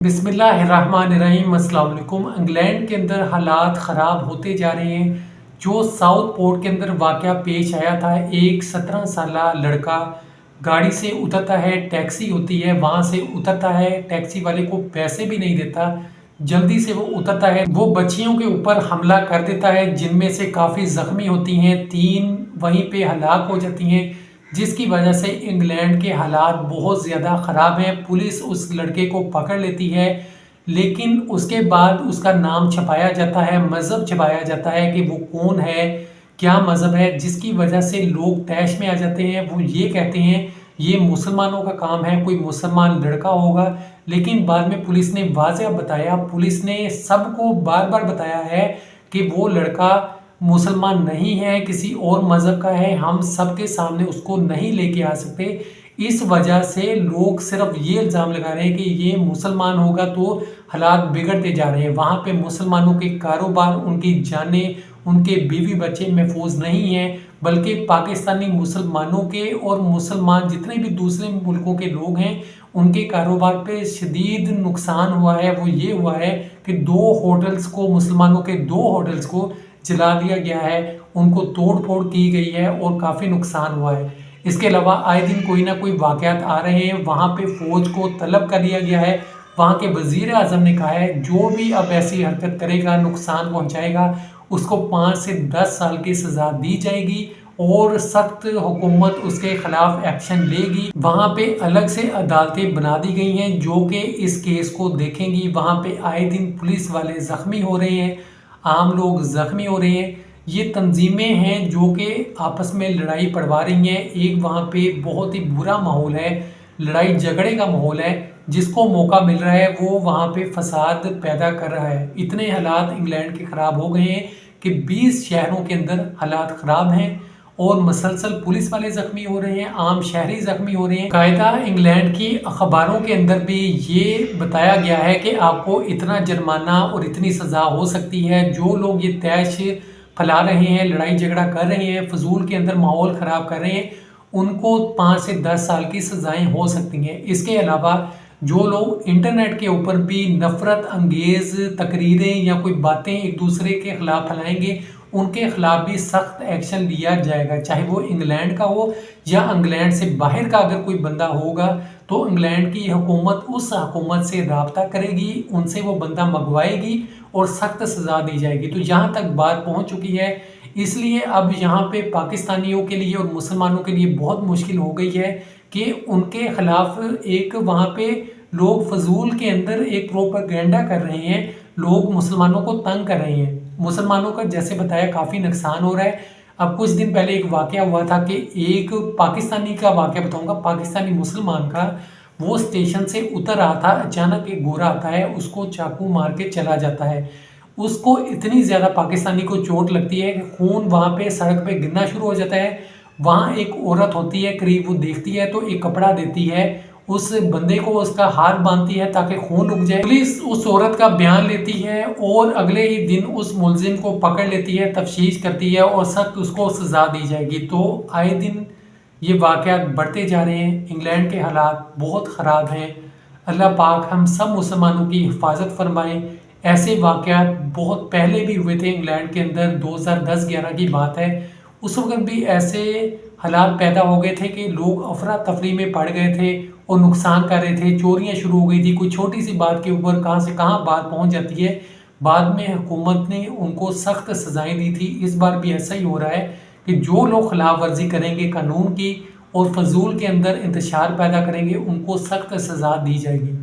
बिस्मिल्लाहिर्रहमानिर्रहीम। अस्सलाम वालेकुम। इंग्लैंड के अंदर हालात ख़राब होते जा रहे हैं। जो साउथ पोर्ट के अंदर वाक़या पेश आया था, एक 17 साला लड़का गाड़ी से उतरता है, टैक्सी होती है, वहाँ से उतरता है, टैक्सी वाले को पैसे भी नहीं देता, जल्दी से वो उतरता है, वो बच्चियों के ऊपर हमला कर देता है, जिनमें से काफ़ी ज़ख्मी होती हैं, 3 वहीं पे हलाक हो जाती हैं, जिसकी वजह से इंग्लैंड के हालात बहुत ज़्यादा ख़राब हैं। पुलिस उस लड़के को पकड़ लेती है, लेकिन उसके बाद उसका नाम छपाया जाता है, मज़हब छपाया जाता है कि वो कौन है, क्या मज़हब है, जिसकी वजह से लोग तैश में आ जाते हैं। वो ये कहते हैं ये मुसलमानों का काम है, कोई मुसलमान लड़का होगा, लेकिन बाद में पुलिस ने वाज़ह बताया, पुलिस ने सबको बार बार बताया है कि वो लड़का मुसलमान नहीं है, किसी और मज़हब का है, हम सबके सामने उसको नहीं लेके आ सकते। इस वजह से लोग सिर्फ ये इल्ज़ाम लगा रहे हैं कि ये मुसलमान होगा तो हालात बिगड़ते जा रहे हैं। वहाँ पे मुसलमानों के कारोबार, उनकी जानें, उनके बीवी बच्चे महफूज नहीं हैं, बल्कि पाकिस्तानी मुसलमानों के और मुसलमान जितने भी दूसरे मुल्कों के लोग हैं, उनके कारोबार पे शदीद नुकसान हुआ है। वो ये हुआ है कि 2 होटल्स को, मुसलमानों के 2 होटल्स को जला दिया गया है, उनको तोड़ फोड़ की गई है और काफ़ी नुकसान हुआ है। इसके अलावा आए दिन कोई ना कोई वाक़यात आ रहे हैं। वहाँ पे फ़ौज को तलब कर लिया गया है। वहाँ के वज़ीर आज़म ने कहा है जो भी अब ऐसी हरकत करेगा, नुकसान पहुँचाएगा, उसको 5 से 10 साल की सज़ा दी जाएगी और सख्त हुकूमत उसके ख़िलाफ़ एक्शन लेगी। वहाँ पे अलग से अदालतें बना दी गई हैं जो कि इस केस को देखेंगी। वहाँ पे आए दिन पुलिस वाले ज़ख्मी हो रहे हैं, आम लोग ज़ख्मी हो रहे हैं। ये तंजीमें हैं जो कि आपस में लड़ाई पड़वा रही हैं। एक वहाँ पे बहुत ही बुरा माहौल है, लड़ाई झगड़े का माहौल है, जिसको मौका मिल रहा है वो वहाँ पे फसाद पैदा कर रहा है। इतने हालात इंग्लैंड के ख़राब हो गए हैं कि 20 शहरों के अंदर हालात ख़राब हैं और मसलसल पुलिस वाले ज़ख्मी हो रहे हैं, आम शहरी ज़ख्मी हो रहे हैं। कायदा इंग्लैंड की अखबारों के अंदर भी ये बताया गया है कि आपको इतना जुर्माना और इतनी सज़ा हो सकती है। जो लोग ये तैश फैला रहे हैं, लड़ाई झगड़ा कर रहे हैं, फजूल के अंदर माहौल ख़राब कर रहे हैं, उनको 5 से 10 साल की सज़ाएँ हो सकती हैं। इसके अलावा जो लोग इंटरनेट के ऊपर भी नफ़रत अंगेज़ तकरीरें या कोई बातें एक दूसरे के ख़िलाफ़ फैलाएंगे, उनके ख़िलाफ़ भी सख्त एक्शन लिया जाएगा, चाहे वो इंग्लैंड का हो या इंग्लैंड से बाहर का अगर कोई बंदा होगा तो इंग्लैंड की हुकूमत उस हुकूमत से राब्ता करेगी, उनसे वो बंदा मंगवाएगी और सख्त सज़ा दी जाएगी। तो यहाँ तक बात पहुँच चुकी है, इसलिए अब यहाँ पे पाकिस्तानियों के लिए और मुसलमानों के लिए बहुत मुश्किल हो गई है कि उनके ख़िलाफ़ एक वहाँ पे लोग फजूल के अंदर एक प्रोपेगेंडा कर रहे हैं, लोग मुसलमानों को तंग कर रहे हैं। मुसलमानों का जैसे बताया काफ़ी नुकसान हो रहा है। अब कुछ दिन पहले एक वाक़या हुआ था कि एक पाकिस्तानी का वाक़या बताऊंगा, पाकिस्तानी मुसलमान का, वो स्टेशन से उतर रहा था, अचानक एक गोरा आता है, उसको चाकू मार के चला जाता है। उसको इतनी ज़्यादा पाकिस्तानी को चोट लगती है कि खून वहाँ पे सड़क पे गिरना शुरू हो जाता है। वहाँ एक औरत होती है, करीब वो देखती है तो एक कपड़ा देती है, उस बंदे को उसका हाथ बांधती है ताकि खून रुक जाए। पुलिस उस औरत का बयान लेती है और अगले ही दिन उस मुलजिम को पकड़ लेती है, तफ्तीश करती है और सख्त उसको सज़ा दी जाएगी। तो आए दिन ये वाक़यात बढ़ते जा रहे हैं। इंग्लैंड के हालात बहुत ख़राब हैं। अल्लाह पाक हम सब मुसलमानों की हिफाजत फरमाए। ऐसे वाक़यात बहुत पहले भी हुए थे इंग्लैंड के अंदर, 2010-11 की बात है। उस वक्त भी ऐसे हालात पैदा हो गए थे कि लोग अफरा तफरी में पड़ गए थे और नुकसान कर रहे थे, चोरियां शुरू हो गई थी। कोई छोटी सी बात के ऊपर कहाँ से कहाँ बात पहुँच जाती है। बाद में हुकूमत ने उनको सख्त सज़ाएँ दी थी। इस बार भी ऐसा ही हो रहा है कि जो लोग खिलाफ वर्जी करेंगे कानून की और फजूल के अंदर इंतशार पैदा करेंगे, उनको सख्त सज़ा दी जाएगी।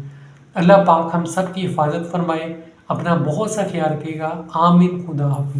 अल्लाह पाक हम सब की हिफाजत फरमाए। अपना बहुत सा ख्याल रखिएगा। आमीन। खुदा हाफिज़।